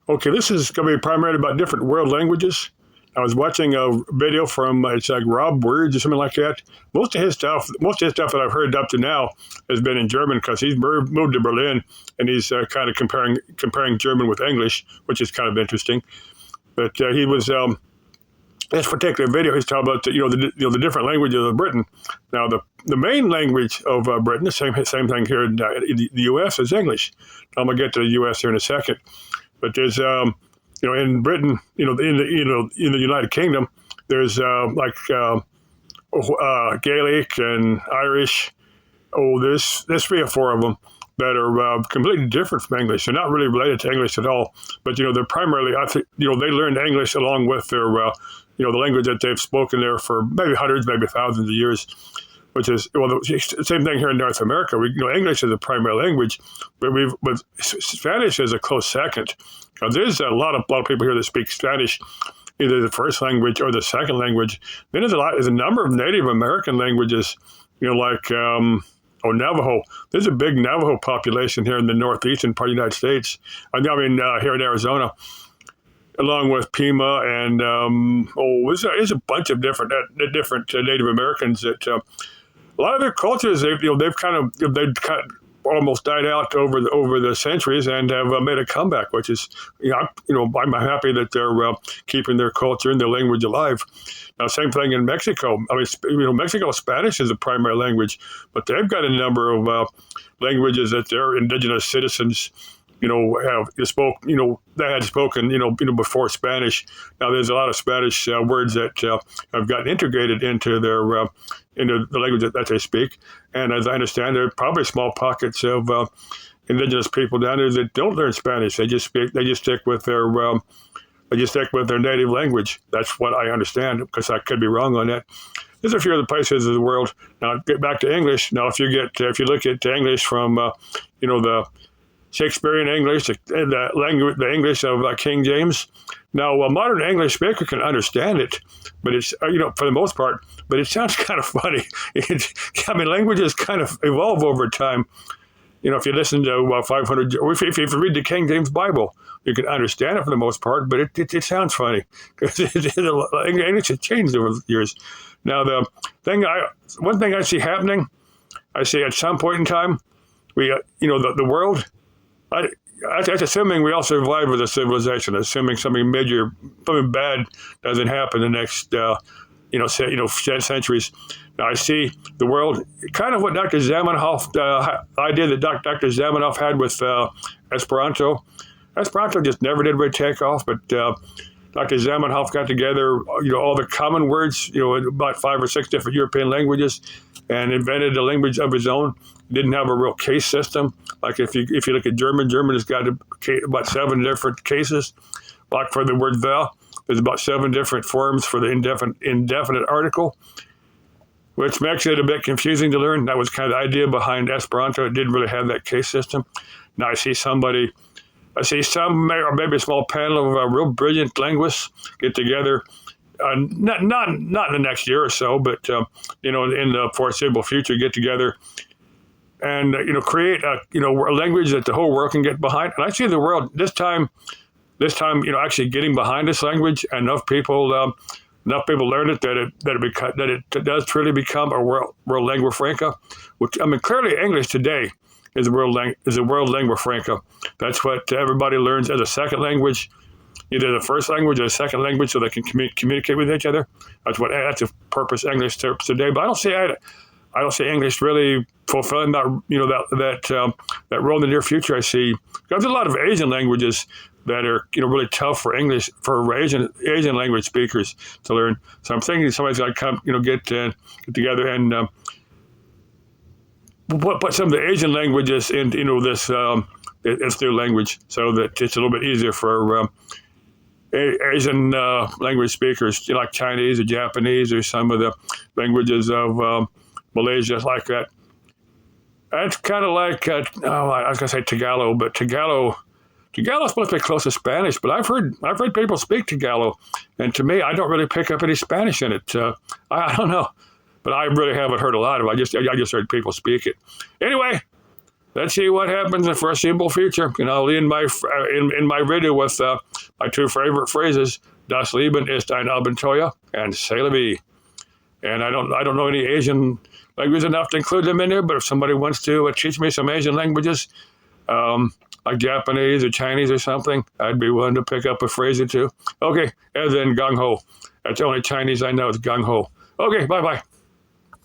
Okay, this is going to be primarily about different world languages. I was watching a video from it's like Rob Words or something like that. Most of his stuff that I've heard up to now has been in German because he's moved to Berlin and he's kind of comparing German with English, which is kind of interesting. But he was this particular video. He's talking about the different languages of Britain. Now the main language of Britain, the same thing here in the U.S. is English. I'm gonna get to the U.S. here in a second. But there's, in Britain, in the United Kingdom, there's Gaelic and Irish. Oh, there's 3 or 4 of them that are completely different from English. They're not really related to English at all. But they're primarily, I think, they learned English along with their, the language that they've spoken there for maybe hundreds, maybe thousands of years. Which is the same thing here in North America. English is a primary language, but Spanish is a close second. There's a lot of people here that speak Spanish, either the first language or the second language. Then there's a number of Native American languages, like Navajo. There's a big Navajo population here in the northeastern part of the United States. Here in Arizona, along with Pima and there's a bunch of different Native Americans that. A lot of their cultures, they've kind of almost died out over the centuries and have made a comeback, which is, I'm happy that they're keeping their culture and their language alive. Now, same thing in Mexico. Mexico Spanish is the primary language, but they've got a number of languages that their indigenous citizens they had spoken, before Spanish. Now there's a lot of Spanish words that have gotten integrated into their into the language that they speak. And as I understand, there are probably small pockets of indigenous people down there that don't learn Spanish. They just stick with their native language. That's what I understand, because I could be wrong on that. There's a few other places of the world. Now get back to English. Now if you look at English from the Shakespearean English, the English of King James. Now, a modern English speaker can understand it, but it's, for the most part, but it sounds kind of funny. Languages kind of evolve over time. If you listen to 500, or if you read the King James Bible, you can understand it for the most part, but it sounds funny because English has changed over the years. Now, one thing I see happening, I see at some point in time, the world, that's assuming we all survive as a civilization, assuming something bad doesn't happen in the next, centuries. Now I see the world kind of what Dr. Zamenhof, idea that Dr. Zamenhof had with Esperanto. Esperanto just never did really take off, but Dr. Zamenhof got together, all the common words, about 5 or 6 different European languages, and invented a language of his own. Didn't have a real case system. Like if you look at German has got about 7 different cases. Like for the word the, there's about 7 different forms for the indefinite article, which makes it a bit confusing to learn. That was kind of the idea behind Esperanto. It didn't really have that case system. Now I see some, or maybe a small panel of real brilliant linguists get together. Not in the next year or so, but in the foreseeable future, get together and create a language that the whole world can get behind. And I see the world this time, actually getting behind this language. And enough people learn it that it does truly become a world lingua franca. Which clearly English today is a world lingua franca. That's what everybody learns as a second language, either the first language or the second language, so they can communicate with each other. That's the purpose English serves today. But I don't see English really fulfilling that role in the near future. I see there's a lot of Asian languages that are really tough for Asian language speakers to learn. So I'm thinking somebody's got to come get together and put some of the Asian languages in this new language, so that it's a little bit easier for Asian language speakers, like Chinese or Japanese or some of the languages of Malaysia, like that. It's kind of like, I was going to say Tagalog, but Tagalog is supposed to be close to Spanish, but I've heard people speak Tagalog, and to me, I don't really pick up any Spanish in it. I don't know, but I really haven't heard a lot of it. I just heard people speak it. Anyway, let's see what happens in the foreseeable future. And I'll end my in my video with my two favorite phrases: "Das Leben ist ein Abenteuer" and "C'est la vie." And I don't know any Asian languages enough to include them in there. But if somebody wants to teach me some Asian languages, like Japanese or Chinese or something, I'd be willing to pick up a phrase or two. Okay, and then gung ho. That's the only Chinese I know is gung ho. Okay, bye bye.